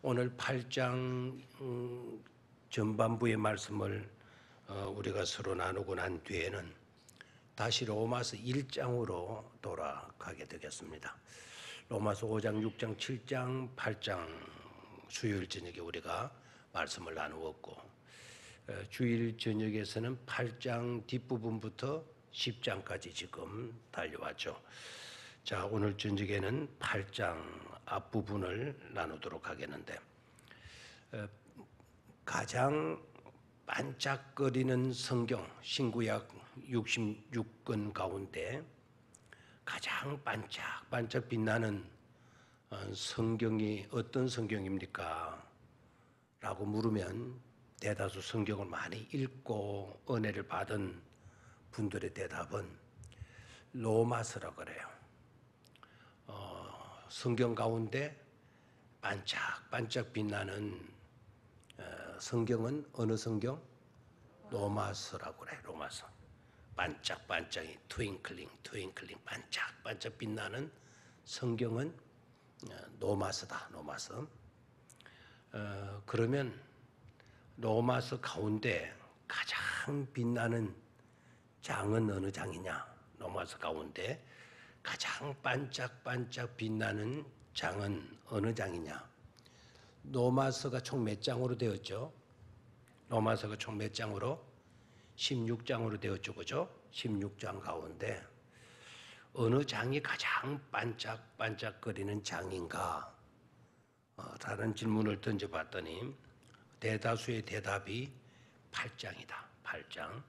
오늘 8장 전반부의 말씀을 우리가 서로 나누고 난 뒤에는 다시 로마서 1장으로 돌아가게 되겠습니다. 로마서 5장, 6장, 7장, 8장 수요일 저녁에 우리가 말씀을 나누었고, 주일 저녁에서는 8장 뒷부분부터 10장까지 지금 달려왔죠. 자, 오늘 저녁에는 8장 앞부분을 나누도록 하겠는데, 가장 반짝거리는 성경, 신구약 66권 가운데 가장 반짝반짝 빛나는 성경이 어떤 성경입니까? 라고 물으면 대다수 성경을 많이 읽고 은혜를 받은 분들의 대답은 로마서라고 그래요. 성경 가운데 반짝반짝 빛나는 성경은 어느 성경? 로마서라고 그래. 로마서. 반짝반짝이 트윙클링 반짝반짝 빛나는 성경은 로마서다. 로마서. 그러면 로마서 가운데 가장 빛나는 장은 어느 장이냐? 로마서 가운데 가장 반짝반짝 빛나는 장은 어느 장이냐? 로마서가 총 몇 장으로 되었죠? 로마서가 총 몇 장으로? 16장으로 되었죠, 그죠? 16장 가운데 어느 장이 가장 반짝반짝거리는 장인가? 라는 질문을 던져봤더니 대다수의 대답이 8장이다. 8장.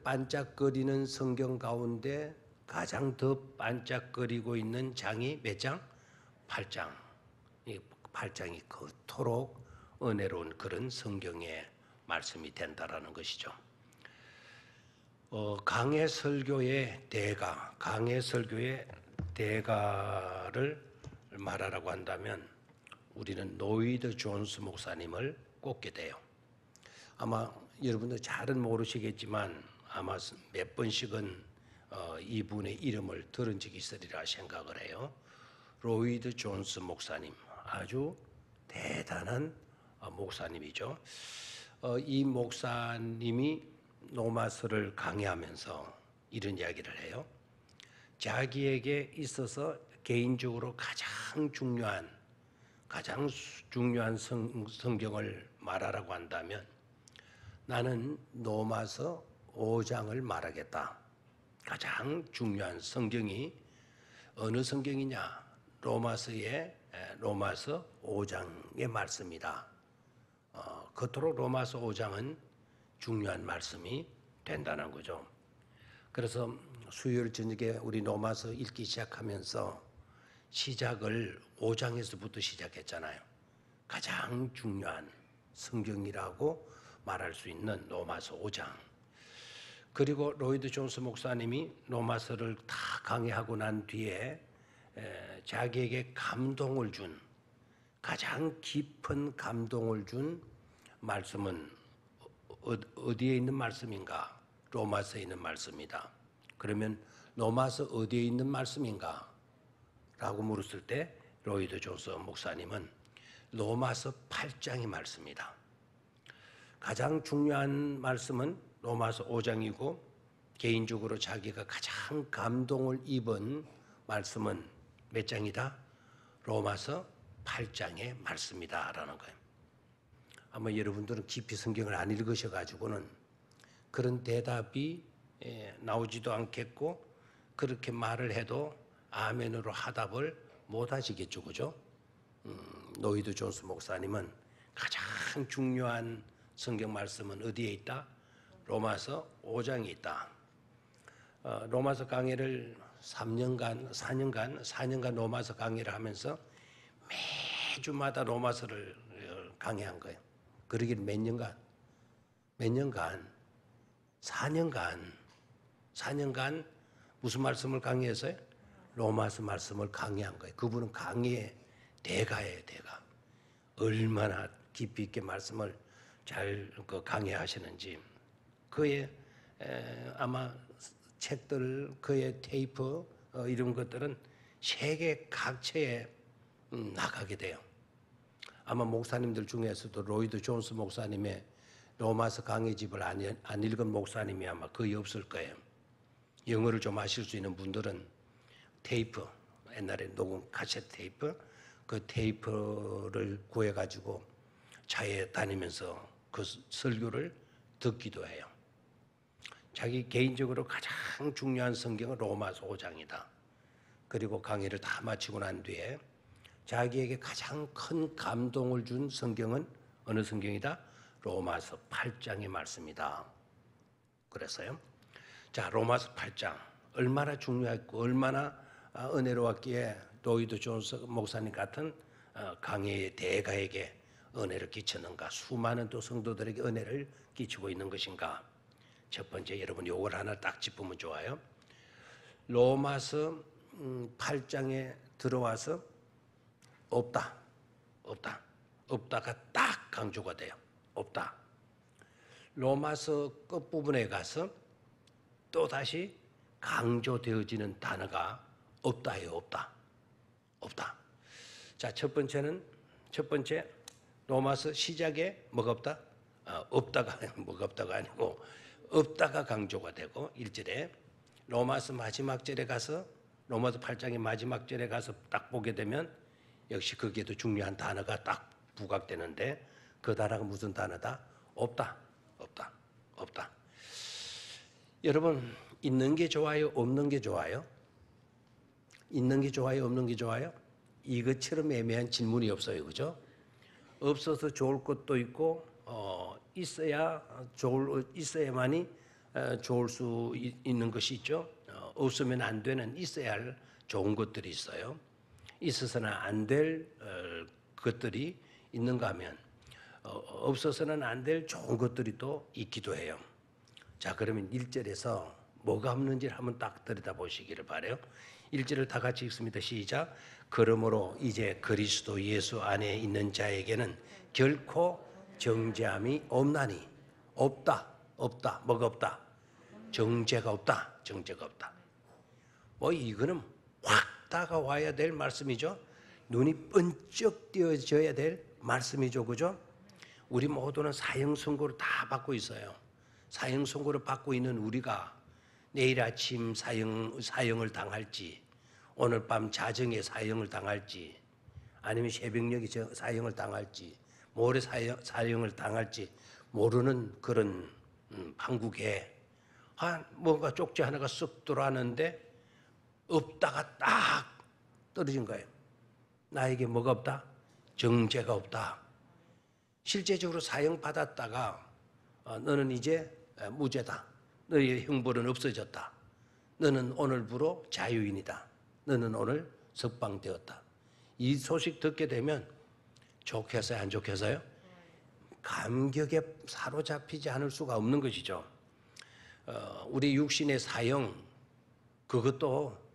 반짝거리는 성경 가운데 가장 더 반짝거리고 있는 장이 몇 장? 8장. 이 8장이 그토록 은혜로운 그런 성경의 말씀이 된다라는 것이죠. 강해 설교의 대가, 강해 설교의 대가를 말하라고 한다면 우리는 로이드 존스 목사님을 꼽게 돼요. 아마 여러분들 잘은 모르시겠지만 아마 몇 번씩은 이분의 이름을 들은 적이 있으리라 생각을 해요. 로이드 존스 목사님, 아주 대단한 목사님이죠. 이 목사님이 로마서를 강의하면서 이런 이야기를 해요. 자기에게 있어서 개인적으로 가장 중요한 성경을 말하라고 한다면 나는 로마서 5장을 말하겠다. 가장 중요한 성경이 어느 성경이냐? 로마서 5장의 말씀이다. 그토록 로마서 5장은 중요한 말씀이 된다는 거죠. 그래서 수요일 저녁에 우리 로마서 읽기 시작하면서 시작을 5장에서부터 시작했잖아요. 가장 중요한 성경이라고 말할 수 있는 로마서 5장. 그리고 로이드 존스 목사님이 로마서를 다 강의하고 난 뒤에 자기에게 감동을 준, 가장 깊은 감동을 준 말씀은 어디에 있는 말씀인가? 로마서에 있는 말씀이다. 그러면 로마서 어디에 있는 말씀인가? 라고 물었을 때 로이드 존스 목사님은 로마서 8장의 말씀이다. 가장 중요한 말씀은 로마서 5장이고 개인적으로 자기가 가장 감동을 입은 말씀은 몇 장이다? 로마서 8장의 말씀이다라는 거예요. 아마 여러분들은 깊이 성경을 안 읽으셔가지고는 그런 대답이 나오지도 않겠고 그렇게 말을 해도 아멘으로 하답을 못 하시겠죠, 그죠? 로이드 존스 목사님은 가장 중요한 성경 말씀은 어디에 있다? 로마서 5장에 있다. 로마서 강의를 4년간 로마서 강의를 하면서 매주마다 로마서를 강의한 거예요. 그러길 몇 년간? 4년간 무슨 말씀을 강의했어요? 로마서 말씀을 강의한 거예요. 그분은 강의의 대가예요, 대가. 얼마나 깊이 있게 말씀을 잘 강의하시는지. 그의 아마 책들, 그의 테이프 이런 것들은 세계 각처에 나가게 돼요. 아마 목사님들 중에서도 로이드 존스 목사님의 로마서 강의집을 안 읽은 목사님이 아마 거의 없을 거예요. 영어를 좀 아실 수 있는 분들은 테이프, 옛날에 녹음 카세트 테이프, 그 테이프를 구해가지고 차에 다니면서 그 설교를 듣기도 해요. 자기 개인적으로 가장 중요한 성경은 로마서 5장이다. 그리고 강의를 다 마치고 난 뒤에 자기에게 가장 큰 감동을 준 성경은 어느 성경이다? 로마서 8장의 말씀이다. 그래서요. 자, 로마서 8장 얼마나 중요했고 얼마나 은혜로웠기에 로이드 존스 목사님 같은 강해의 대가에게 은혜를 끼쳤는가, 수많은 또 성도들에게 은혜를 끼치고 있는 것인가. 첫 번째, 여러분 요걸 하나 딱 짚으면 좋아요. 로마서 8장에 들어와서 없다가 딱 강조가 돼요. 없다. 로마서 끝부분에 가서 또 다시 강조되어지는 단어가 없다예요. 없다. 자, 첫 번째 로마서 시작에 뭐가 없다? 뭐가 없다가 아니고 없다가 강조가 되고 1절에 로마서 마지막 절에 가서 로마서 8장의 마지막 절에 가서 딱 보게 되면 역시 거기에도 중요한 단어가 딱 부각되는데 그 단어가 무슨 단어다? 없다. 여러분, 있는 게 좋아요? 없는 게 좋아요? 있는 게 좋아요? 없는 게 좋아요? 이것처럼 애매한 질문이 없어요. 그죠? 없어서 좋을 것도 있고 있어야만이 좋을 수 있는 것이 있죠. 없으면 안 되는 있어야 할 좋은 것들이 있어요. 있어서는 안 될 것들이 있는가 하면 없어서는 안 될 좋은 것들이 또 있기도 해요. 자, 그러면 1절에서 뭐가 없는지를 한번 딱 들여다보시기를 바라요. 1절을 다 같이 읽습니다. 시작. 그러므로 이제 그리스도 예수 안에 있는 자에게는 결코 정죄함이 없나니. 없다. 뭐가 없다? 정죄가 없다. 뭐 이거는 확 다가와야 될 말씀이죠. 눈이 번쩍 띄어져야 될 말씀이죠. 그죠? 우리 모두는 사형 선고를 다 받고 있어요. 사형 선고를 받고 있는 우리가 내일 아침 사형을 당할지, 오늘 밤 자정에 사형을 당할지, 아니면 새벽녘에 사형을 당할지, 모레 사형을 당할지 모르는 그런 판국에 뭔가 쪽지 하나가 쓱 들어왔는데 없다가 딱 떨어진 거예요. 나에게 뭐가 없다? 정죄가 없다. 실제적으로 사형 받았다가 너는 이제 무죄다. 너의 형벌은 없어졌다. 너는 오늘부로 자유인이다. 너는 오늘 석방되었다. 이 소식 듣게 되면 좋겠어요? 안 좋겠어요? 감격에 사로잡히지 않을 수가 없는 것이죠. 우리 육신의 사형, 그것도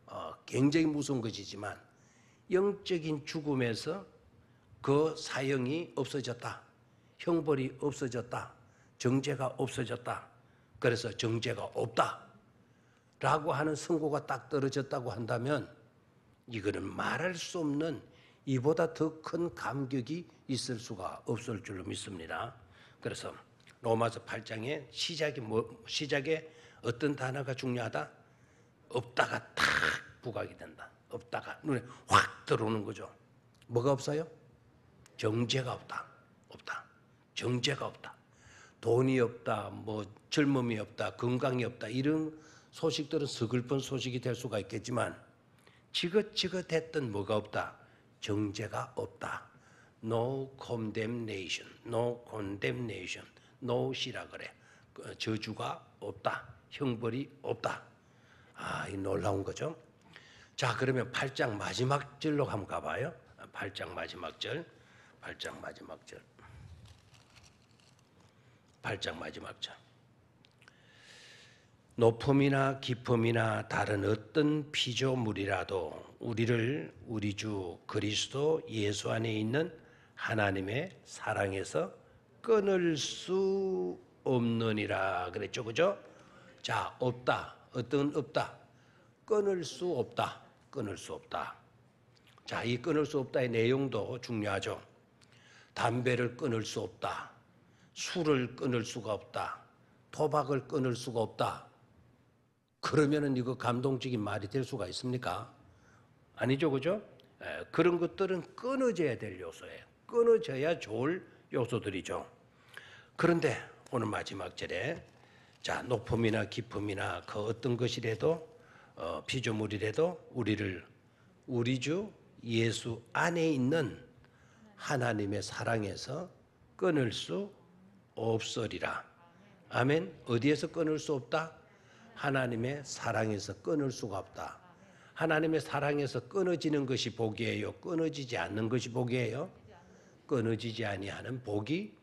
굉장히 무서운 것이지만 영적인 죽음에서 그 사형이 없어졌다. 형벌이 없어졌다. 정죄가 없어졌다. 그래서 정죄가 없다 라고 하는 선고가 딱 떨어졌다고 한다면 이거는 말할 수 없는 이보다 더 큰 감격이 있을 수가 없을 줄로 믿습니다. 그래서 로마서 8장의 시작에 어떤 단어가 중요하다? 없다가 탁 부각이 된다. 없다가 눈에 확 들어오는 거죠. 뭐가 없어요? 정죄가 없다. 정죄가 없다. 돈이 없다, 뭐 젊음이 없다, 건강이 없다, 이런 소식들은 서글픈 소식이 될 수가 있겠지만 지긋지긋했던 뭐가 없다? 정죄가 없다. No condemnation, no시라 그래. 저주가 없다. 형벌이 없다. 이 놀라운 거죠. 자, 그러면 8장 마지막 절로 한번 가봐요. 8장 마지막 절. 8장 마지막 절. 높음이나 깊음이나 다른 어떤 피조물이라도 우리를 우리 주 그리스도 예수 안에 있는 하나님의 사랑에서 끊을 수 없느니라 그랬죠. 그죠? 자, 없다. 어떤 없다? 끊을 수 없다. 자, 이 끊을 수 없다의 내용도 중요하죠. 담배를 끊을 수 없다. 술을 끊을 수가 없다. 도박을 끊을 수가 없다. 그러면은 이거 감동적인 말이 될 수가 있습니까? 아니죠, 그죠? 그런 것들은 끊어져야 될 요소예요. 끊어져야 좋을 요소들이죠. 그런데 오늘 마지막 절에 자, 높음이나 깊음이나 그 어떤 것이라도 피조물이라도 우리 주 예수 안에 있는 하나님의 사랑에서 끊을 수 없으리라. 아멘. 어디에서 끊을 수 없다? 하나님의 사랑에서 끊을 수가 없다. 하나님의 사랑에서 끊어지는 것이 복이에요? 끊어지지 않는 것이 복이에요? 끊어지지 아니하는 복이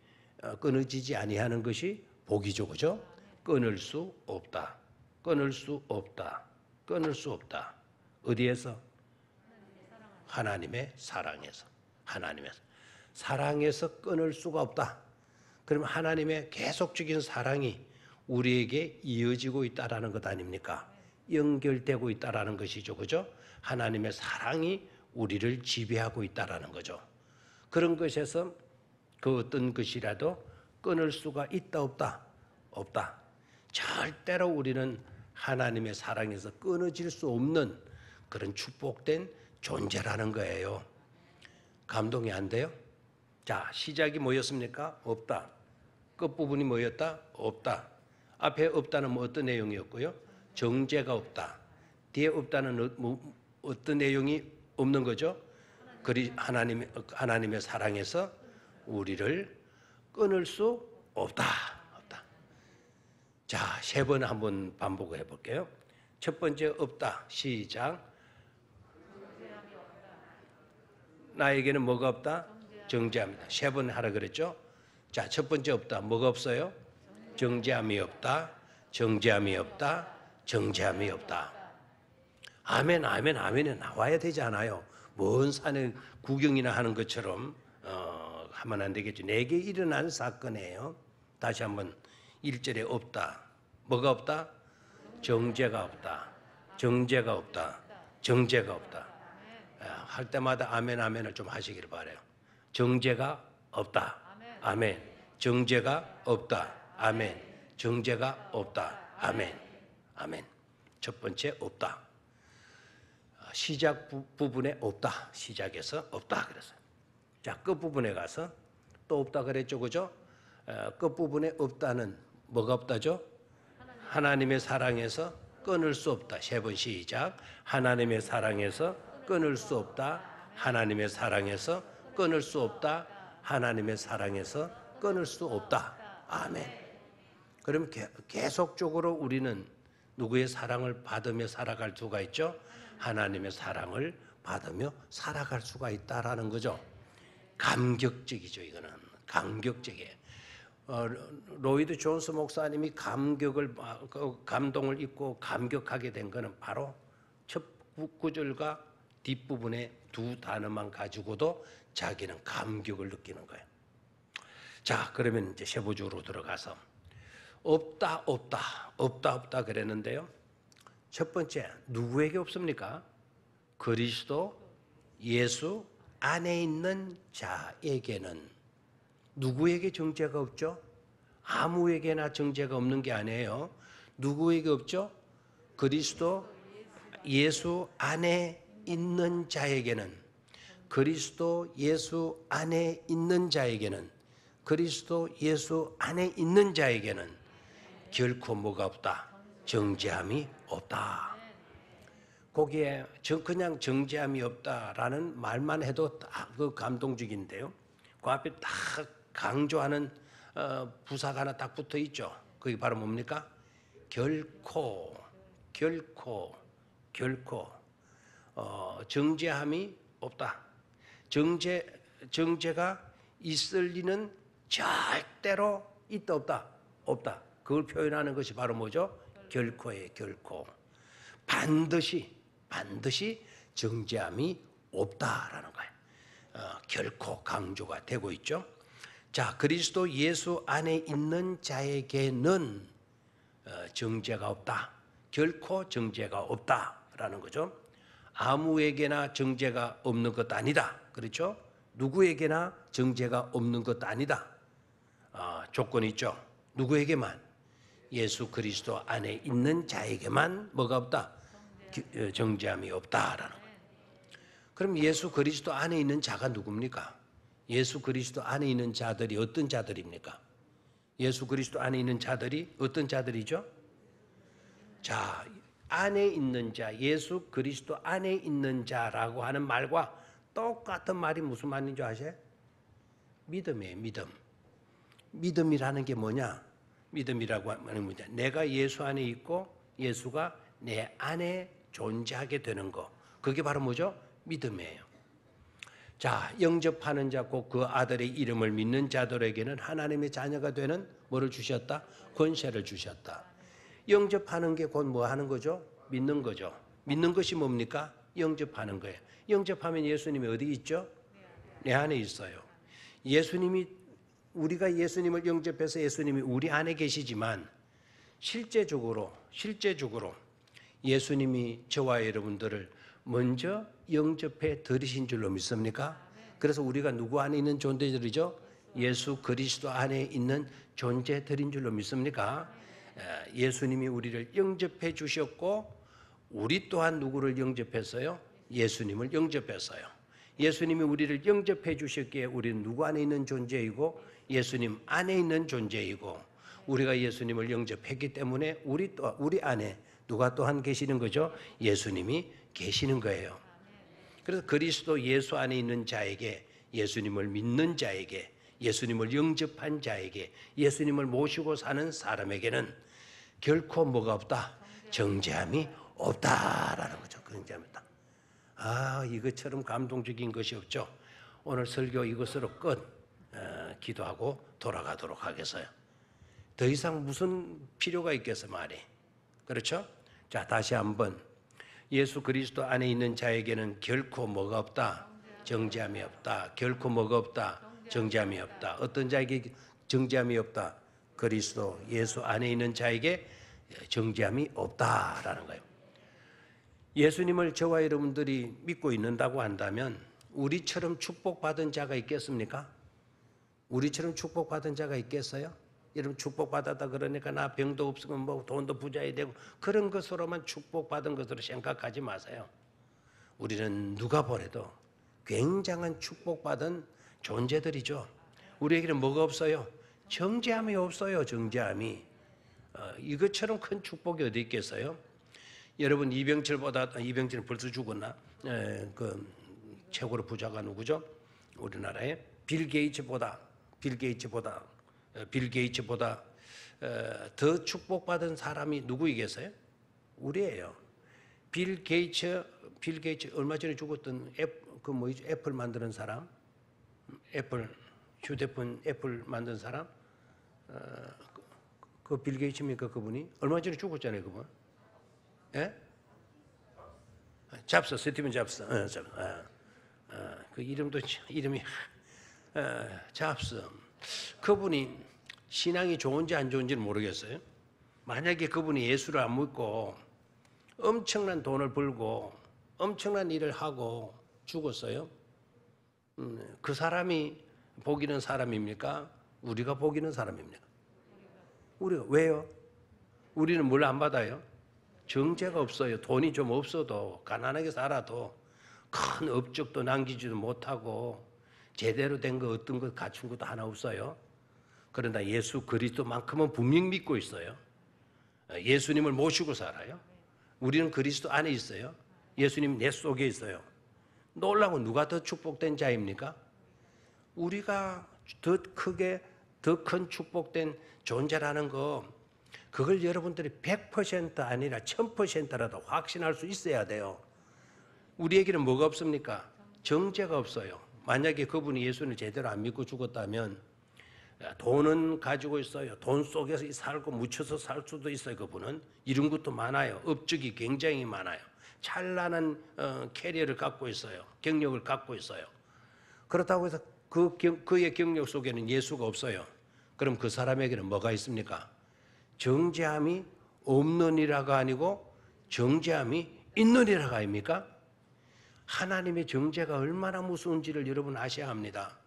끊어지지 아니하는 것이 복이죠, 그죠? 끊을 수 없다. 끊을 수 없다. 끊을 수 없다. 어디에서? 하나님의 사랑에서. 하나님의 사랑에서 끊을 수가 없다. 그러면 하나님의 계속적인 사랑이 우리에게 이어지고 있다라는 것 아닙니까? 연결되고 있다라는 것이죠, 그죠? 하나님의 사랑이 우리를 지배하고 있다라는 거죠. 그런 것에서 그 어떤 것이라도 끊을 수가 있다 없다? 없다. 절대로 우리는 하나님의 사랑에서 끊어질 수 없는 그런 축복된 존재라는 거예요. 감동이 안 돼요? 자, 시작이 뭐였습니까? 없다. 끝부분이 뭐였다? 없다. 앞에 없다는 뭐 어떤 내용이었고요? 정죄가 없다. 뒤에 없다는 어떤 내용이 없는 거죠? 하나님의 사랑에서 우리를 끊을 수 없다. 없다. 자, 세 번 한번 반복해 볼게요. 첫 번째 없다. 시작. 나에게는 뭐가 없다? 정죄함이다. 세 번 하라 그랬죠? 자, 첫 번째 없다. 뭐가 없어요? 정죄함이 없다. 정죄함이 없다. 정죄함이 없다. 아멘, 아멘, 아멘에 나와야 되지 않아요? 먼 산에 구경이나 하는 것처럼 하면 안 되겠죠. 내게 일어난 사건이에요. 다시 한번 1절에 없다. 뭐가 없다? 정죄가 없다. 정죄가 없다. 정죄가 없다. 할 때마다 아멘, 아멘을 좀 하시길 바라요. 정죄가 없다. 아멘. 정죄가 없다. 아멘. 정죄가 없다. 아멘. 아멘. 첫 번째 없다. 시작 부분에 없다. 시작에서 없다 그랬어요. 자, 끝부분에 가서 또 없다 그랬죠, 그죠? 끝부분에 없다는 뭐가 없다죠? 하나님의 사랑에서 끊을 수 없다. 세 번 시작. 하나님의 사랑에서 끊을 수 없다. 하나님의 사랑에서 끊을 수 없다. 하나님의 사랑에서 끊을 수 없다. 아멘. 그럼 계속적으로 우리는 누구의 사랑을 받으며 살아갈 수가 있죠? 하나님의 사랑을 받으며 살아갈 수가 있다라는 거죠. 감격적이죠, 이거는. 감격적이에요. 로이드 존스 목사님이 감동을 입고 감격하게 된 것은 바로 첫 구절과 뒷부분의 두 단어만 가지고도 자기는 감격을 느끼는 거예요. 자, 그러면 이제 세부적으로 들어가서 없다, 없다, 없다, 없다 그랬는데요. 첫 번째, 누구에게 없습니까? 그리스도 예수 안에 있는 자에게는. 누구에게 정죄가 없죠? 아무에게나 정죄가 없는 게 아니에요. 누구에게 없죠? 그리스도 예수 안에 있는 자에게는. 그리스도 예수 안에 있는 자에게는. 그리스도 예수 안에 있는 자에게는 결코 뭐가 없다? 정죄함이 없다. 거기에 그냥 정죄함이 없다라는 말만 해도 그 감동적인데요. 그 앞에 딱 강조하는 부사가 하나 딱 붙어 있죠. 그게 바로 뭡니까? 결코, 결코, 결코 정죄함이 없다. 정죄가 있을 리는 절대로 있다 없다 없다. 그걸 표현하는 것이 바로 뭐죠? 결코예요. 결코. 반드시 정죄함이 없다라는 거예요. 결코 강조가 되고 있죠. 자, 그리스도 예수 안에 있는 자에게는 정죄가 없다. 결코 정죄가 없다라는 거죠. 아무에게나 정죄가 없는 것 아니다. 그렇죠? 누구에게나 정죄가 없는 것도 아니다. 조건이 있죠. 누구에게만? 예수 그리스도 안에 있는 자에게만 뭐가 없다? 정죄함이 없다라는 거예요. 그럼 예수 그리스도 안에 있는 자가 누굽니까? 예수 그리스도 안에 있는 자들이 어떤 자들입니까? 예수 그리스도 안에 있는 자들이 어떤 자들이죠? 자, 안에 있는 자, 예수 그리스도 안에 있는 자라고 하는 말과 똑같은 말이 무슨 말인 줄 아세요? 믿음이에요, 믿음. 믿음이라는 게 뭐냐? 믿음이라고 하는 뭐냐? 내가 예수 안에 있고 예수가 내 안에 존재하게 되는 거. 그게 바로 뭐죠? 믿음이에요. 자, 영접하는 자, 곧 그 아들의 이름을 믿는 자들에게는 하나님의 자녀가 되는 뭐를 주셨다? 권세를 주셨다. 영접하는 게 곧 뭐 하는 거죠? 믿는 거죠. 믿는 것이 뭡니까? 영접하는 거예요. 영접하면 예수님이 어디 있죠? 내 안에 있어요. 우리가 예수님을 영접해서 예수님이 우리 안에 계시지만 실제적으로 예수님이 저와 여러분들을 먼저 영접해 드리신 줄로 믿습니까? 그래서 우리가 누구 안에 있는 존재들이죠? 예수 그리스도 안에 있는 존재들인 줄로 믿습니까? 예수님이 우리를 영접해 주셨고 우리 또한 누구를 영접했어요? 예수님을 영접했어요. 예수님이 우리를 영접해 주셨기에 우리는 누구 안에 있는 존재이고 예수님 안에 있는 존재이고 우리가 예수님을 영접했기 때문에 우리 안에 누가 또한 계시는 거죠? 예수님이 계시는 거예요. 그래서 그리스도 예수 안에 있는 자에게, 예수님을 믿는 자에게, 예수님을 영접한 자에게, 예수님을 모시고 사는 사람에게는 결코 뭐가 없다? 정죄함이 없다라는 거죠. 정죄함이 없다. 이것처럼 감동적인 것이 없죠. 오늘 설교 이것으로 기도하고 돌아가도록 하겠어요. 더 이상 무슨 필요가 있겠어 말이. 그렇죠? 자, 다시 한번 예수 그리스도 안에 있는 자에게는 결코 뭐가 없다? 정죄함이 없다. 결코 뭐가 없다? 정죄함이 없다. 어떤 자에게 정죄함이 없다? 그리스도 예수 안에 있는 자에게 정죄함이 없다라는 거예요. 예수님을 저와 여러분들이 믿고 있는다고 한다면 우리처럼 축복받은 자가 있겠습니까? 우리처럼 축복받은 자가 있겠어요? 여러분 축복받았다 그러니까 나 병도 없으면 뭐 돈도 부자야 되고 그런 것으로만 축복받은 것으로 생각하지 마세요. 우리는 누가 보래도 굉장한 축복받은 존재들이죠. 우리에게는 뭐가 없어요? 정죄함이 없어요. 정죄함이. 이것처럼 큰 축복이 어디 있겠어요? 여러분 이병철은 벌써 죽었나? 그 최고로 부자가 누구죠? 우리나라에 빌 게이츠보다 더 축복받은 사람이 누구이겠어요? 우리예요. 빌 게이츠 얼마 전에 죽었던 애플 만드는 사람, 휴대폰 애플 만든 사람, 그 빌 게이츠입니까 그분이? 얼마 전에 죽었잖아요 그분. 예? 스티븐 잡스. 그 이름이 잡스. 그분이 신앙이 좋은지 안 좋은지는 모르겠어요. 만약에 그분이 예수를 안 믿고 엄청난 돈을 벌고 엄청난 일을 하고 죽었어요. 그 사람이 복이는 사람입니까? 우리가 복이는 사람입니까? 우리가 왜요? 우리는 뭘 안 받아요? 정죄가 없어요. 돈이 좀 없어도 가난하게 살아도 큰 업적도 남기지도 못하고 제대로 된 거 어떤 것 갖춘 것도 하나 없어요. 그러나 예수 그리스도만큼은 분명 믿고 있어요. 예수님을 모시고 살아요. 우리는 그리스도 안에 있어요. 예수님 내 속에 있어요. 놀라고 누가 더 축복된 자입니까? 우리가 더 큰 축복된 존재라는 거 그걸 여러분들이 100% 아니라 1000%라도 확신할 수 있어야 돼요. 우리에게는 뭐가 없습니까? 정죄가 없어요. 만약에 그분이 예수를 제대로 안 믿고 죽었다면 돈은 가지고 있어요. 돈 속에서 살고 묻혀서 살 수도 있어요. 그분은 이런 것도 많아요. 업적이 굉장히 많아요. 찬란한 캐리어를 갖고 있어요. 경력을 갖고 있어요. 그렇다고 해서 그의 경력 속에는 예수가 없어요. 그럼 그 사람에게는 뭐가 있습니까? 정죄함이 없느니라가 아니고 정죄함이 있느니라가 아닙니까? 하나님의 정죄가 얼마나 무서운지를 여러분 아셔야 합니다.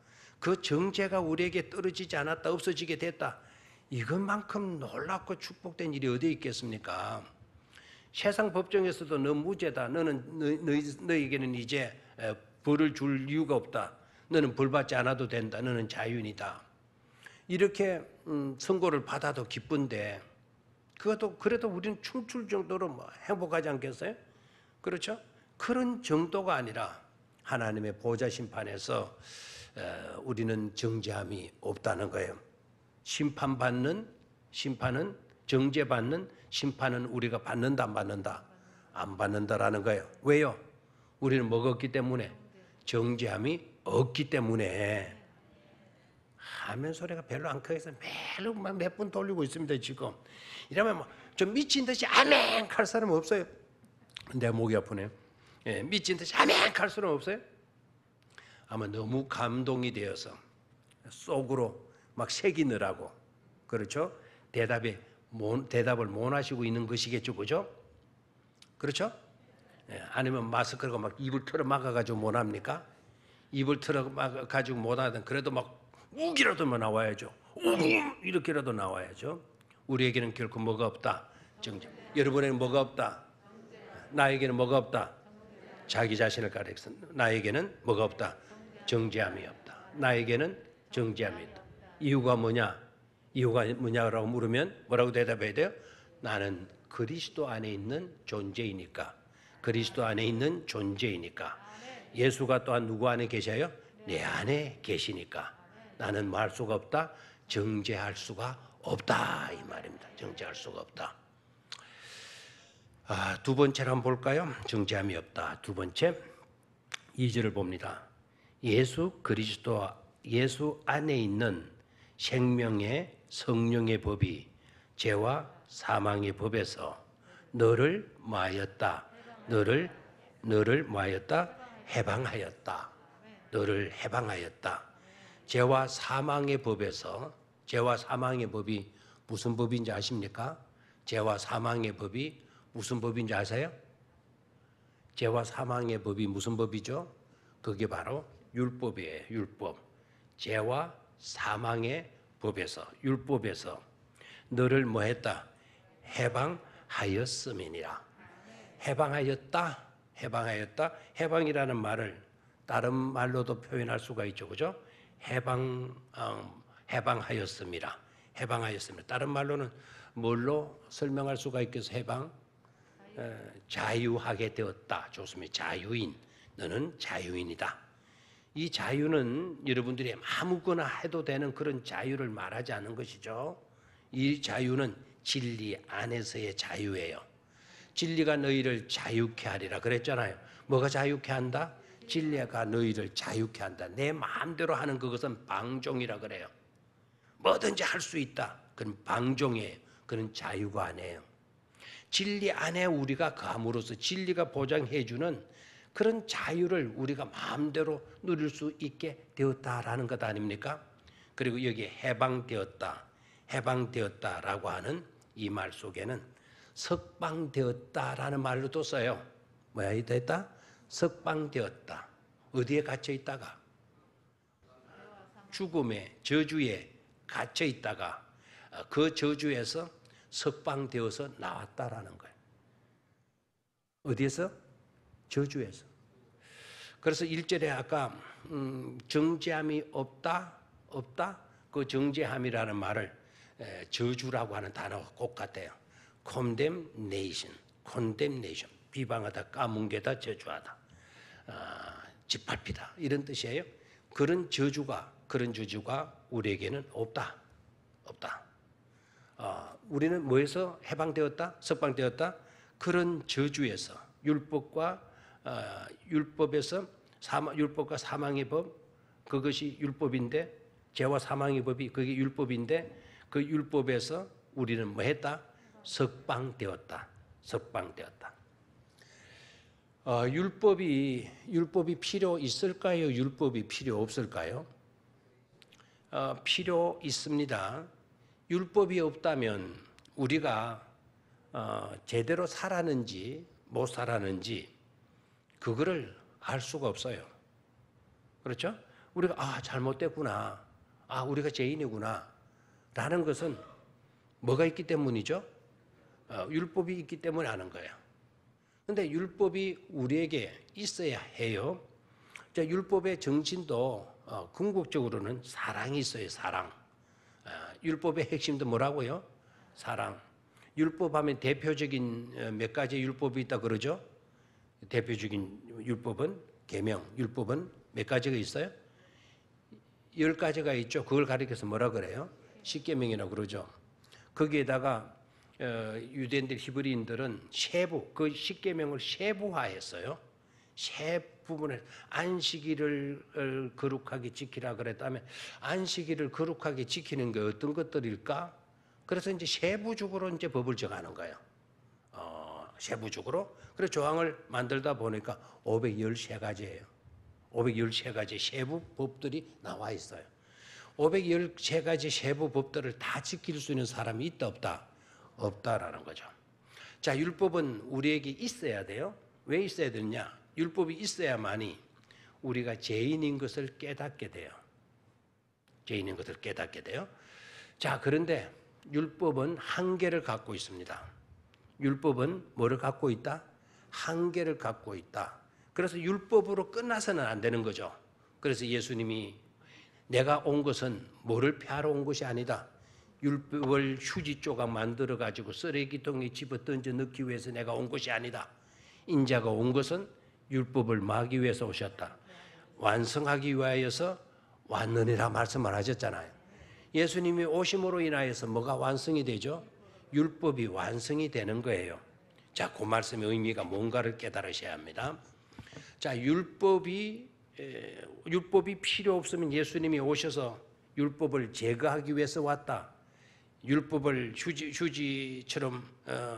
그 정죄가 우리에게 떨어지지 않았다, 없어지게 됐다. 이것만큼 놀랍고 축복된 일이 어디 있겠습니까? 세상 법정에서도 너 무죄다. 너에게는 이제 벌을 줄 이유가 없다. 너는 벌 받지 않아도 된다. 너는 자유인이다. 이렇게 선고를 받아도 기쁜데 그래도 우리는 춤출 정도로 행복하지 않겠어요? 그렇죠? 그런 정도가 아니라 하나님의 보좌 심판에서 우리는 정죄함이 없다는 거예요. 심판은 정죄받는 심판은 우리가 받는다 안 받는다? 안 받는다라는 거예요. 왜요? 우리는 뭐가 없기 때문에? 정죄함이 없기 때문에. 하면 소리가 별로 안 크게 해서 매일 몇 분 돌리고 있습니다 지금. 이러면 좀 미친 듯이 아멘 할 사람 없어요? 내 목이 아프네요. 예, 미친 듯이 아멘 할 사람 없어요? 아마 너무 감동이 되어서 속으로 막 새기느라고, 그렇죠? 대답을 못 하시고 있는 것이겠죠, 그죠? 그렇죠? 예, 아니면 마스크를 막 입을 틀어 막아가지고 못 합니까? 입을 틀어 막아가지고 못 하든 그래도 막 우기라도 나와야죠. 이렇게라도 나와야죠. 우리에게는 결코 뭐가 없다. 정죄. 여러분에게는 뭐가 없다. 나에게는 뭐가 없다. 자기 자신을 가리켜서 나에게는 뭐가 없다. 정죄함이 없다. 나에게는 정죄함이 있다. 이유가 뭐냐? 이유가 뭐냐라고 물으면 뭐라고 대답해야 돼요? 나는 그리스도 안에 있는 존재이니까. 그리스도 안에 있는 존재이니까. 예수가 또한 누구 안에 계셔요? 내 안에 계시니까. 나는 뭐 할 수가 없다? 정죄할 수가 없다 이 말입니다. 정죄할 수가 없다. 두 번째로 한번 볼까요? 정죄함이 없다. 두 번째 2절을 봅니다. 예수 안에 있는 생명의 성령의 법이 죄와 사망의 법에서 너를 뭐하였다? 너를 뭐하였다? 해방하였다. 너를 해방하였다. 죄와 사망의 법에서, 죄와 사망의 법이 무슨 법인지 아십니까? 죄와 사망의 법이 무슨 법인지 아세요? 죄와 사망의 법이 무슨 법이죠? 그게 바로 율법이에요. 율법. 죄와 사망의 법에서, 율법에서 너를 뭐했다? 해방하였음이니라. 해방하였다. 해방이라는 말을 다른 말로도 표현할 수가 있죠, 그죠? 해방하였음이라. 해방하였습니다. 다른 말로는 뭘로 설명할 수가 있겠어요? 자유하게 되었다. 좋습니다. 자유인. 너는 자유인이다. 이 자유는 여러분들이 아무거나 해도 되는 그런 자유를 말하지 않은 것이죠. 이 자유는 진리 안에서의 자유예요. 진리가 너희를 자유케 하리라 그랬잖아요. 뭐가 자유케 한다? 진리가 너희를 자유케 한다. 내 마음대로 하는 그것은 방종이라 그래요. 뭐든지 할 수 있다. 그건 방종이에요. 그건 자유가 아니에요. 진리 안에 우리가 감으로써 진리가 보장해주는 그런 자유를 우리가 마음대로 누릴 수 있게 되었다라는 것 아닙니까? 그리고 여기 해방되었다라고 하는 이 말 속에는 석방되었다라는 말로도 써요. 뭐야 됐다? 석방되었다. 어디에 갇혀 있다가? 죽음의 저주에 갇혀 있다가 그 저주에서 석방되어서 나왔다라는 거예요. 어디에서? 저주에서. 그래서 1절에 아까 정죄함이 없다. 그 정죄함이라는 말을 저주라고 하는 단어가 꼭 같아요. condemnation. 비방하다, 까뭉개다, 저주하다, 짓밟히다 이런 뜻이에요. 그런 저주가 우리에게는 없다. 우리는 뭐에서 해방되었다? 석방되었다? 그런 저주에서 율법에서 율법과 사망의 법, 그것이 율법인데, 죄와 사망의 법이 그게 율법인데, 그 율법에서 우리는 뭐 했다? 석방되었다. 율법이 필요 있을까요? 율법이 필요 없을까요? 필요 있습니다. 율법이 없다면 우리가 제대로 살았는지 못 살았는지 그거를 알 수가 없어요. 그렇죠? 우리가 잘못됐구나. 우리가 죄인이구나. 라는 것은 뭐가 있기 때문이죠? 율법이 있기 때문에 하는 거예요. 그런데 율법이 우리에게 있어야 해요. 자, 율법의 정신도 궁극적으로는 사랑이 있어요. 사랑. 율법의 핵심도 뭐라고요? 사랑. 율법하면 대표적인 몇 가지 율법이 있다 그러죠? 대표적인 율법은 계명, 율법은 몇 가지가 있어요? 10가지가 있죠. 그걸 가리켜서 뭐라 그래요? 십계명이라고 그러죠. 거기에다가 유대인들, 히브리인들은 그 십계명을 세부화했어요. 세 부분에 안식일을 거룩하게 지키라 그랬다면 안식일을 거룩하게 지키는 게 어떤 것들일까? 그래서 이제 세부적으로 이제 법을 정하는 거예요. 세부적으로. 그래서 조항을 만들다 보니까 513가지예요. 513가지 세부 법들이 나와 있어요. 513가지 세부 법들을 다 지킬 수 있는 사람이 있다 없다? 없다라는 거죠. 자, 율법은 우리에게 있어야 돼요. 왜 있어야 되느냐? 율법이 있어야만이 우리가 죄인인 것을 깨닫게 돼요. 죄인인 것을 깨닫게 돼요. 자, 그런데 율법은 한계를 갖고 있습니다. 율법은 뭐를 갖고 있다? 한계를 갖고 있다. 그래서 율법으로 끝나서는 안 되는 거죠. 그래서 예수님이 내가 온 것은 뭐를 폐하러 온 것이 아니다. 율법을 휴지 조각 만들어 가지고 쓰레기통에 집어 던져 넣기 위해서 내가 온 것이 아니다. 인자가 온 것은 율법을 막기 위해서 오셨다. 완성하기 위하여서 왔느니라 말씀을 하셨잖아요. 예수님이 오심으로 인하여서 뭐가 완성이 되죠? 율법이 완성이 되는 거예요. 자, 그 말씀의 의미가 뭔가를 깨달으셔야 합니다. 자, 율법이 필요 없으면 예수님이 오셔서 율법을 제거하기 위해서 왔다. 율법을 휴지처럼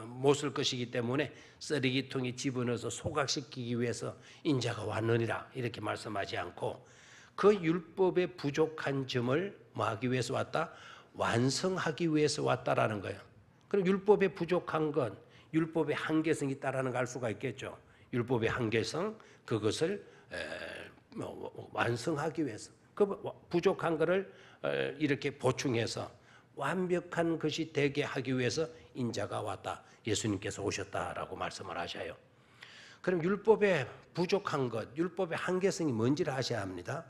못 쓸 것이기 때문에 쓰레기통에 집어넣어서 소각시키기 위해서 인자가 왔느니라 이렇게 말씀하지 않고 그 율법의 부족한 점을 뭐 하기 위해서 왔다? 완성하기 위해서 왔다라는 거예요. 그럼 율법의 부족한 것, 율법의 한계성이 있다라는 걸 알 수가 있겠죠. 율법의 한계성, 그것을 완성하기 위해서 그 부족한 것을 이렇게 보충해서 완벽한 것이 되게 하기 위해서 인자가 왔다. 예수님께서 오셨다라고 말씀을 하셔요. 그럼 율법의 부족한 것, 율법의 한계성이 뭔지를 아셔야 합니다.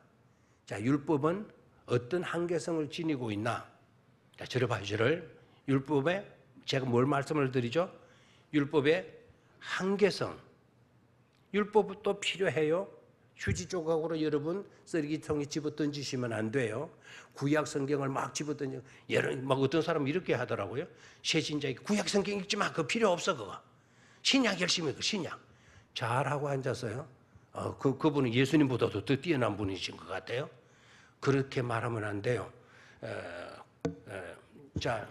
자, 율법은 어떤 한계성을 지니고 있나? 자, 저를 봐요. 율법에 제가 뭘 말씀을 드리죠? 율법의 한계성. 율법도 필요해요. 휴지 조각으로 여러분 쓰레기통에 집어 던지시면 안 돼요. 구약 성경을 막 집어 던져. 막 어떤 사람은 이렇게 하더라고요. 새신자에게 구약 성경 읽지 마. 그거 필요 없어 그거. 신약 열심히 그 신약. 잘하고 앉았어요. 그분은 예수님보다도 더 뛰어난 분이신 것 같아요. 그렇게 말하면 안 돼요. 자,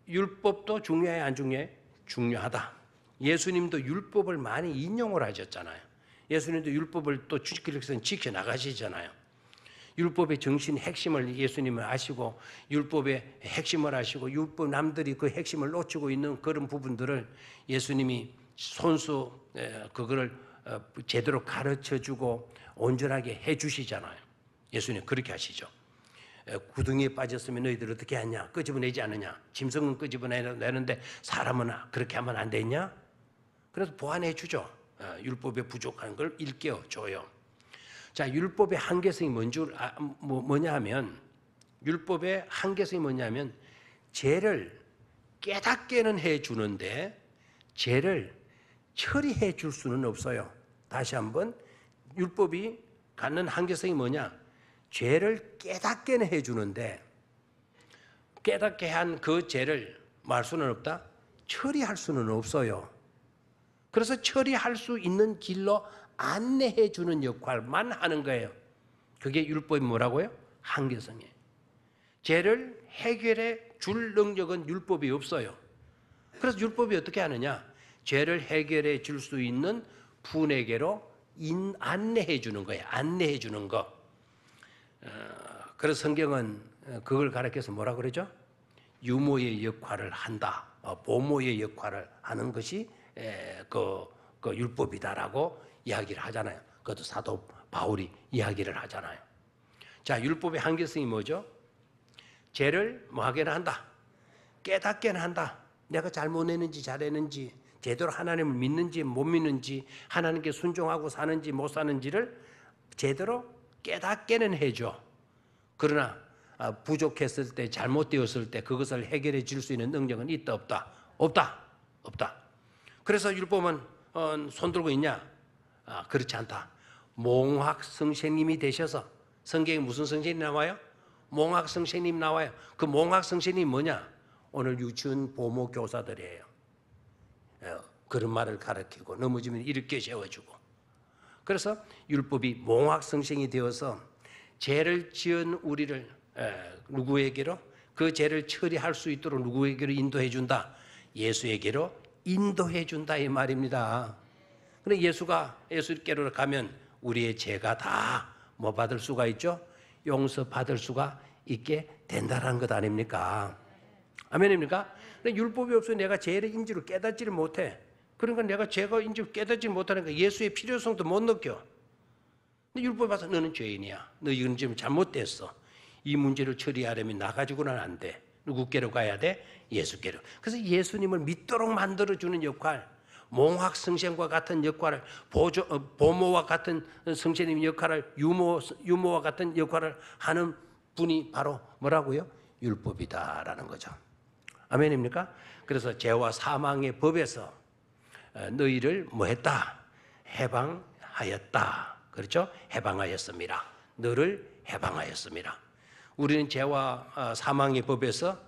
율법도 중요해 안 중요해? 중요하다. 예수님도 율법을 많이 인용을 하셨잖아요. 예수님도 율법을 또 지키기 위해서 지켜나가시잖아요. 율법의 정신 핵심을 예수님은 아시고 율법의 핵심을 아시고 율법 남들이 그 핵심을 놓치고 있는 그런 부분들을 예수님이 손수 그거를 제대로 가르쳐주고 온전하게 해주시잖아요. 예수님 그렇게 하시죠. 구덩이에 빠졌으면 너희들 어떻게 하냐? 끄집어내지 않느냐? 짐승은 끄집어내는데 사람은 그렇게 하면 안 되냐? 그래서 보완해 주죠. 율법에 부족한 걸 일깨워줘요. 자, 율법의 한계성이 뭐냐 하면 율법의 한계성이 뭐냐면 죄를 깨닫게는 해주는데 죄를 처리해 줄 수는 없어요. 다시 한번 율법이 갖는 한계성이 뭐냐? 죄를 깨닫게는 해주는데 깨닫게 한 그 죄를 말 수는 없다? 처리할 수는 없어요. 그래서 처리할 수 있는 길로 안내해 주는 역할만 하는 거예요. 그게 율법이 뭐라고요? 한계성이에요. 죄를 해결해 줄 능력은 율법이 없어요. 그래서 율법이 어떻게 하느냐? 죄를 해결해 줄 수 있는 분에게로 안내해 주는 거예요. 안내해 주는 거. 그래서 성경은 그걸 가르쳐서 뭐라 그러죠? 유모의 역할을 한다. 보모의 역할을 하는 것이 그 율법이다라고 이야기를 하잖아요. 그것도 사도 바울이 이야기를 하잖아요. 자, 율법의 한계성이 뭐죠? 죄를 뭐하게는 한다. 깨닫게는 한다. 내가 잘못했는지 잘했는지, 제대로 하나님을 믿는지 못 믿는지, 하나님께 순종하고 사는지 못 사는지를 제대로 깨닫게는 해줘. 그러나 부족했을 때, 잘못되었을 때 그것을 해결해 줄 수 있는 능력은 있다 없다? 없다. 없다. 그래서 율법은 손들고 있냐? 그렇지 않다. 몽학 선생님이 되셔서, 성경에 무슨 선생님이 나와요? 몽학 선생님 나와요. 그 몽학 선생님이 뭐냐? 오늘 유치원 보모 교사들이에요. 그런 말을 가르치고 넘어지면 일으켜 세워주고. 그래서 율법이 몽학 선생이 되어서 죄를 지은 우리를 누구에게로? 그 죄를 처리할 수 있도록 누구에게로 인도해 준다? 예수에게로 인도해 준다 이 말입니다. 그런데 예수께로 가면 우리의 죄가 다 뭐 받을 수가 있죠? 용서받을 수가 있게 된다는 것 아닙니까? 아멘입니까? 근데 율법이 없어 내가 죄를 인지를 깨닫지를 못해. 그러니까 내가 죄가 인지를 깨닫지 못하니까 예수의 필요성도 못 느껴. 근데 율법에 봐서 너는 죄인이야. 너 이건 지금 잘못됐어. 이 문제를 처리하려면 나 가지고는 안 돼. 누구께로 가야 돼? 예수께로. 그래서 예수님을 믿도록 만들어주는 역할, 몽학 성생과 같은 역할을, 보모와 같은 성생님 역할을, 유모와 같은 역할을 하는 분이 바로 뭐라고요? 율법이다라는 거죠. 아멘입니까? 그래서 죄와 사망의 법에서 너희를 뭐했다? 해방하였다. 그렇죠? 해방하였습니다. 너를 해방하였습니다. 우리는 죄와 사망의 법에서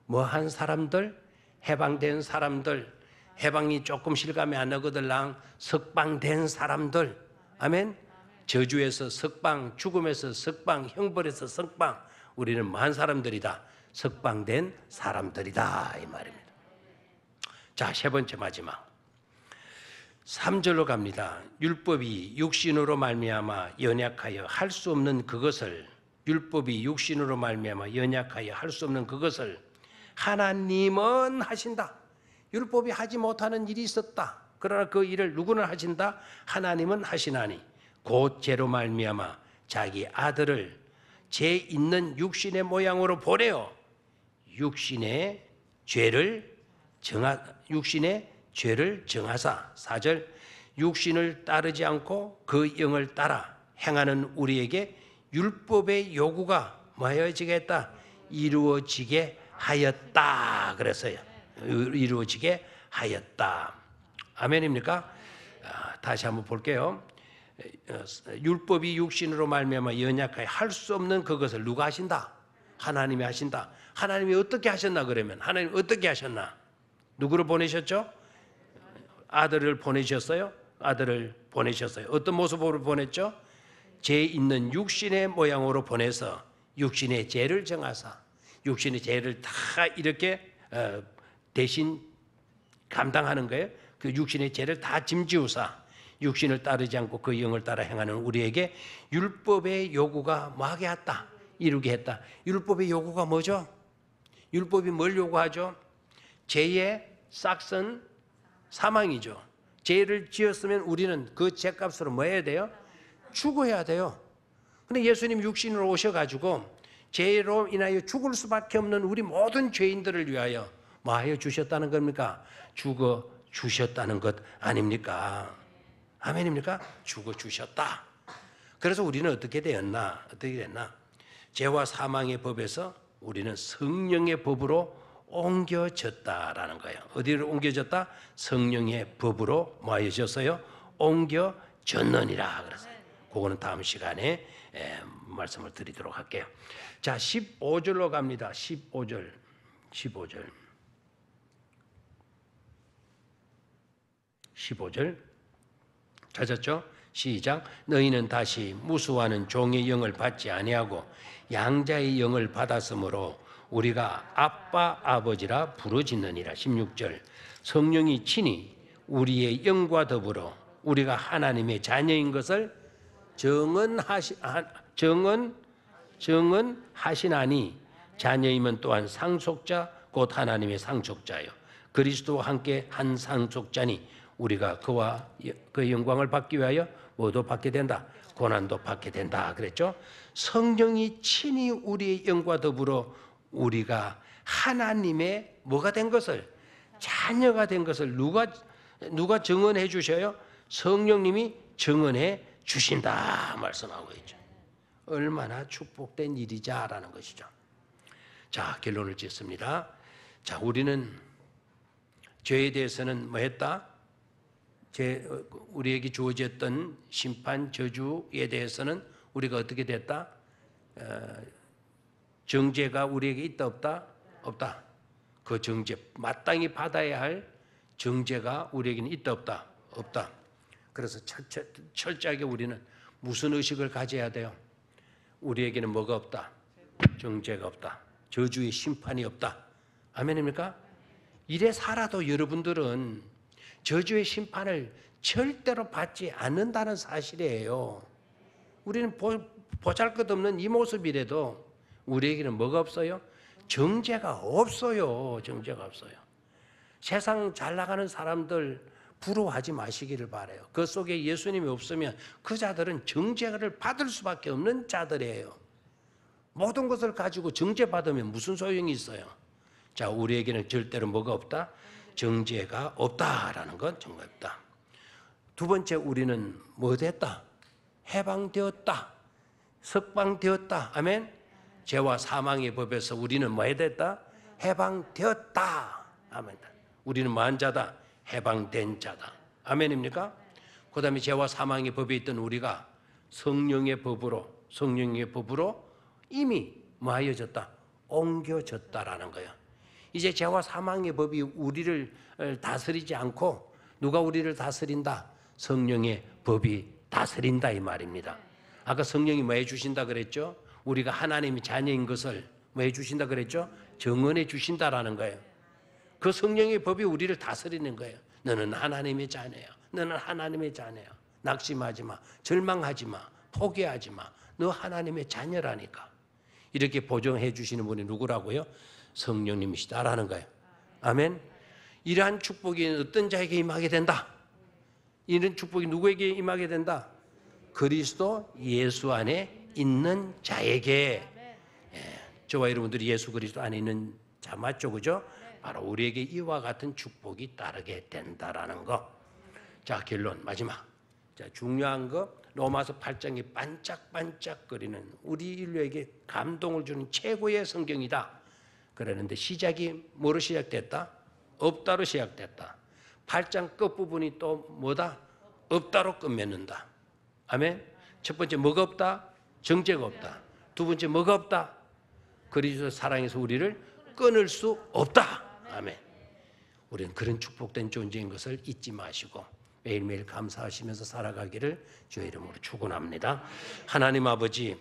뭐한 사람들? 해방된 사람들, 해방이 조금 실감이 안 나거들랑 석방된 사람들. 아멘. 저주에서 석방, 죽음에서 석방, 형벌에서 석방. 우리는 뭐한 사람들이다? 석방된 사람들이다 이 말입니다. 자, 세 번째 마지막 3절로 갑니다. 율법이 육신으로 말미암아 연약하여 할 수 없는 그것을, 율법이 육신으로 말미암아 연약하여 할 수 없는 그것을 하나님은 하신다. 율법이 하지 못하는 일이 있었다. 그러나 그 일을 누구는 하신다? 하나님은 하시나니 곧 죄로 말미암아 자기 아들을 죄 있는 육신의 모양으로 보내어 육신의 죄를 정하사. 4절 육신을 따르지 않고 그 영을 따라 행하는 우리에게 율법의 요구가 뭐여지겠다? 이루어지게 하였다 그랬어요. 이루어지게 하였다. 아멘입니까? 다시 한번 볼게요. 율법이 육신으로 말미암아 연약하여 할 수 없는 그것을 누가 하신다? 하나님이 하신다. 하나님이 어떻게 하셨나 그러면? 하나님 어떻게 하셨나? 누구를 보내셨죠? 아들을 보내셨어요? 아들을 보내셨어요. 어떤 모습으로 보냈죠? 죄 있는 육신의 모양으로 보내서 육신의 죄를 정하사, 육신의 죄를 다 이렇게 대신 감당하는 거예요. 그 육신의 죄를 다 짐지우사 육신을 따르지 않고 그 영을 따라 행하는 우리에게 율법의 요구가 뭐하게 했다? 이루게 했다. 율법의 요구가 뭐죠? 율법이 뭘 요구하죠? 죄의 싹은 사망이죠. 죄를 지었으면 우리는 그 죄값으로 뭐 해야 돼요? 죽어야 돼요. 근데 예수님 육신으로 오셔가지고 죄로 인하여 죽을 수밖에 없는 우리 모든 죄인들을 위하여 뭐 하여 주셨다는 겁니까? 죽어 주셨다는 것 아닙니까? 아멘입니까? 죽어 주셨다. 그래서 우리는 어떻게 되었나? 어떻게 됐나? 죄와 사망의 법에서 우리는 성령의 법으로 옮겨졌다라는 거예요. 어디로 옮겨졌다? 성령의 법으로 뭐 하여졌어요? 옮겨졌느니라 그래서 그거는 다음 시간에 말씀을 드리도록 할게요. 자, 15절로 갑니다. 15절 찾았죠? 시작. 너희는 다시 무수하는 종의 영을 받지 아니하고 양자의 영을 받았으므로 우리가 아빠 아버지라 부르짖느니라. 16절. 성령이 친히 우리의 영과 더불어 우리가 하나님의 자녀인 것을 정언하시나니 자녀이면 또한 상속자 곧 하나님의 상속자요 그리스도와 함께 한 상속자니 우리가 그와 그 영광을 받기 위하여 뭐도 받게 된다. 고난도 받게 된다 그랬죠. 성령이 친히 우리의 영과 더불어 우리가 하나님의 뭐가 된 것을, 자녀가 된 것을 누가 증언해 주셔요? 성령님이 증언해 주신다 말씀하고 있죠. 얼마나 축복된 일이자라는 것이죠. 자, 결론을 짓습니다. 자, 우리는 죄에 대해서는 뭐 했다? 우리에게 주어졌던 심판, 저주에 대해서는 우리가 어떻게 됐다? 정죄가 우리에게 있다 없다? 없다. 그 정죄, 마땅히 받아야 할 정죄가 우리에게는 있다 없다? 없다. 그래서 철저하게 우리는 무슨 의식을 가져야 돼요? 우리에게는 뭐가 없다? 정죄가 없다. 저주의 심판이 없다. 아멘입니까? 이래 살아도 여러분들은 저주의 심판을 절대로 받지 않는다는 사실이에요. 우리는 보잘것없는 이 모습이라도 우리에게는 뭐가 없어요? 정죄가 없어요. 정죄가 없어요. 세상 잘 나가는 사람들 부러워하지 마시기를 바라요. 그 속에 예수님이 없으면 그 자들은 정죄를 받을 수밖에 없는 자들이에요. 모든 것을 가지고 정죄받으면 무슨 소용이 있어요? 자, 우리에게는 절대로 뭐가 없다? 정죄가 없다라는 건 정말 없다. 두 번째, 우리는 뭐 됐다? 해방되었다. 석방되었다. 아멘. 죄와 사망의 법에서 우리는 뭐 됐다? 해방되었다. 아멘. 우리는 뭐한 자다? 해방된 자다. 아멘입니까? 그 다음에 죄와 사망의 법에 있던 우리가 성령의 법으로 이미 뭐 하여졌다? 옮겨졌다라는 거예요. 이제 죄와 사망의 법이 우리를 다스리지 않고 누가 우리를 다스린다? 성령의 법이 다스린다 이 말입니다. 아까 성령이 뭐 해주신다 그랬죠? 우리가 하나님의 자녀인 것을 뭐 해주신다 그랬죠? 증언해 주신다라는 거예요. 그 성령의 법이 우리를 다스리는 거예요. 너는 하나님의 자녀야. 너는 하나님의 자녀야. 낙심하지 마. 절망하지 마. 포기하지 마. 너 하나님의 자녀라니까. 이렇게 보정해 주시는 분이 누구라고요? 성령님이시다라는 거예요. 아멘. 이러한 축복이 어떤 자에게 임하게 된다? 이런 축복이 누구에게 임하게 된다? 그리스도 예수 안에 있는 자에게. 저와 여러분들이 예수 그리스도 안에 있는 자 맞죠? 그죠? 바로 우리에게 이와 같은 축복이 따르게 된다라는 거. 자, 결론 마지막. 자, 중요한 거 로마서 8장이 반짝반짝거리는 우리 인류에게 감동을 주는 최고의 성경이다. 그러는데 시작이 뭐로 시작됐다? 없다로 시작됐다. 8장 끝부분이 또 뭐다? 없다로 끝맺는다. 아멘. 첫 번째 뭐가 없다? 정죄가 없다. 두 번째 뭐가 없다? 그리스도 사랑에서 우리를 끊을 수 없다. 아멘. 우리는 그런 축복된 존재인 것을 잊지 마시고 매일매일 감사하시면서 살아가기를 주의 이름으로 축원합니다. 하나님 아버지,